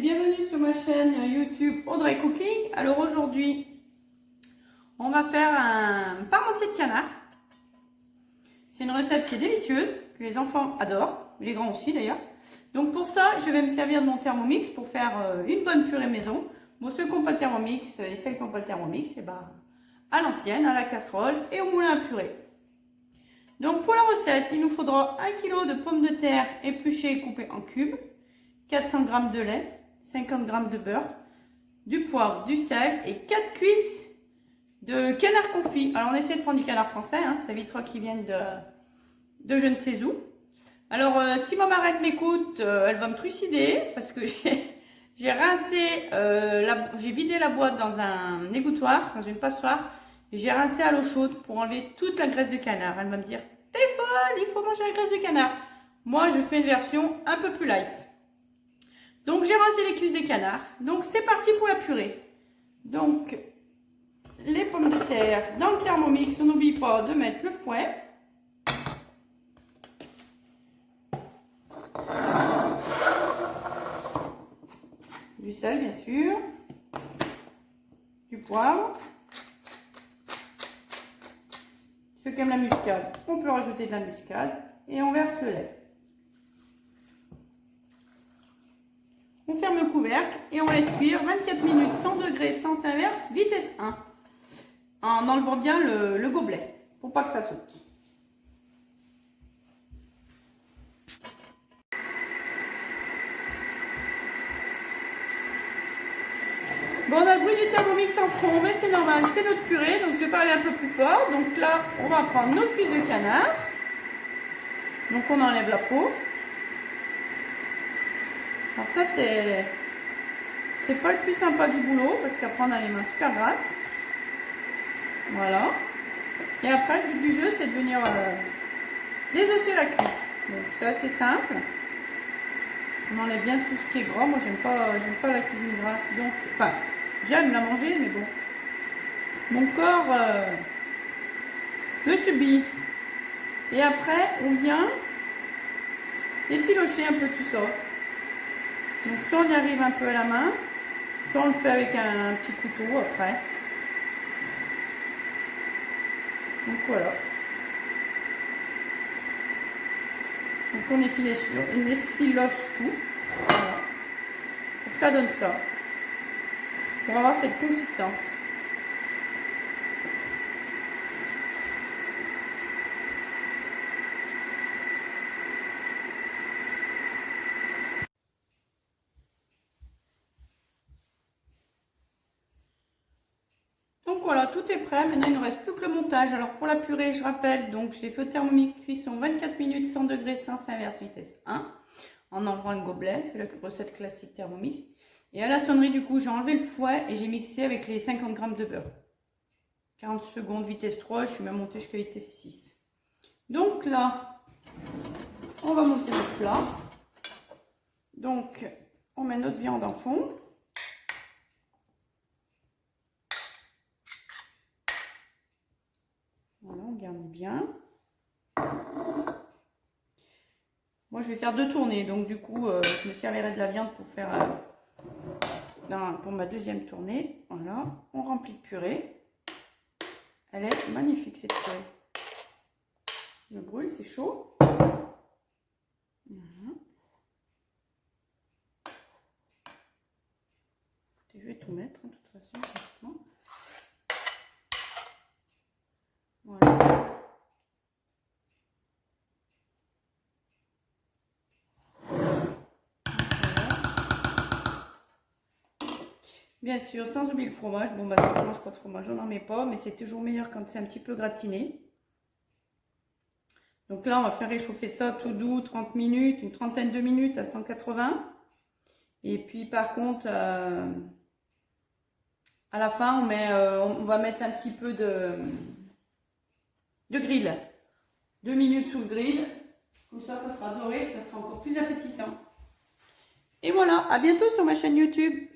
bienvenue sur ma chaîne YouTube Audrey Cooking. Alors aujourd'hui, on va faire un parmentier de canard. C'est une recette qui est délicieuse, que les enfants adorent, les grands aussi d'ailleurs. Donc pour ça, je vais me servir de mon Thermomix pour faire une bonne purée maison. Bon, ceux qui n'ont pas de Thermomix et celles qui n'ont pas de Thermomix, et ben, à l'ancienne, à la casserole et au moulin à purée. Donc pour la recette, il nous faudra 1 kg de pommes de terre épluchées et coupées en cubes, 400 g de lait, 50 g de beurre, du poivre, du sel et 4 cuisses de canard confit. Alors on essaie de prendre du canard français, hein, ça évitera qu'ils viennent de je ne sais où. Alors si ma marraine m'écoute, elle va me trucider parce que j'ai rincé, j'ai vidé la boîte dans un égouttoir, dans une passoire, et j'ai rincé à l'eau chaude pour enlever toute la graisse de canard. Elle va me dire, t'es folle, il faut manger la graisse de canard. Moi je fais une version un peu plus light. Donc j'ai rincé les cuisses de canard. Donc c'est parti pour la purée. Donc les pommes de terre dans le Thermomix. On n'oublie pas de mettre le fouet. Du sel bien sûr. Du poivre. Ceux qui aiment la muscade, on peut rajouter de la muscade. Et on verse le lait. On ferme le couvercle et on laisse cuire 24 minutes 100 degrés sens inverse, vitesse 1. En enlevant bien le gobelet pour pas que ça saute. Bon, on a le bruit du Thermomix en fond, mais c'est normal, c'est notre purée, donc je vais parler un peu plus fort. Donc là, on va prendre nos cuisses de canard. Donc on enlève la peau. Alors ça, c'est pas le plus sympa du boulot, parce qu'après on a les mains super grasses. Voilà. Et après, le but du jeu, c'est de venir désosser la cuisse. Donc c'est assez simple. On enlève bien tout ce qui est gras. Moi, j'aime pas la cuisine grasse. Donc, enfin, j'aime la manger, mais bon. Mon corps le subit. Et après, on vient effilocher un peu tout ça. Donc, soit on y arrive un peu à la main, soit on le fait avec un petit couteau après. Donc voilà. Donc on effiloche tout. Voilà. Pour que ça donne ça. Pour avoir cette consistance. Donc voilà, tout est prêt. Maintenant, il ne reste plus que le montage. Alors pour la purée, je rappelle, donc j'ai fait au Thermomix cuisson 24 minutes 100 degrés sens inverse vitesse 1 en enlevant le gobelet. C'est la recette classique Thermomix. Et à la sonnerie, du coup, j'ai enlevé le fouet et j'ai mixé avec les 50 g de beurre. 40 secondes vitesse 3, je suis même montée jusqu'à vitesse 6. Donc là, on va monter notre plat. Donc, on met notre viande en fond. Voilà, on garde bien. Moi, je vais faire 2 tournées. Donc, du coup, je me servirai de la viande pour faire pour ma deuxième tournée. Voilà, on remplit de purée. Elle est magnifique, cette purée. Je brûle, c'est chaud. Voilà. Je vais tout mettre, hein, de toute façon, pratiquement. Voilà. Bien sûr, sans oublier le fromage. Bon, bah, si on ne mange pas de fromage, on n'en met pas, mais c'est toujours meilleur quand c'est un petit peu gratiné. Donc là, on va faire réchauffer ça tout doux, 30 minutes, une trentaine de minutes à 180. Et puis, par contre, à la fin, on va mettre un petit peu de grill. 2 minutes sous le grill. Comme ça sera doré, ça sera encore plus appétissant. Et voilà, à bientôt sur ma chaîne YouTube.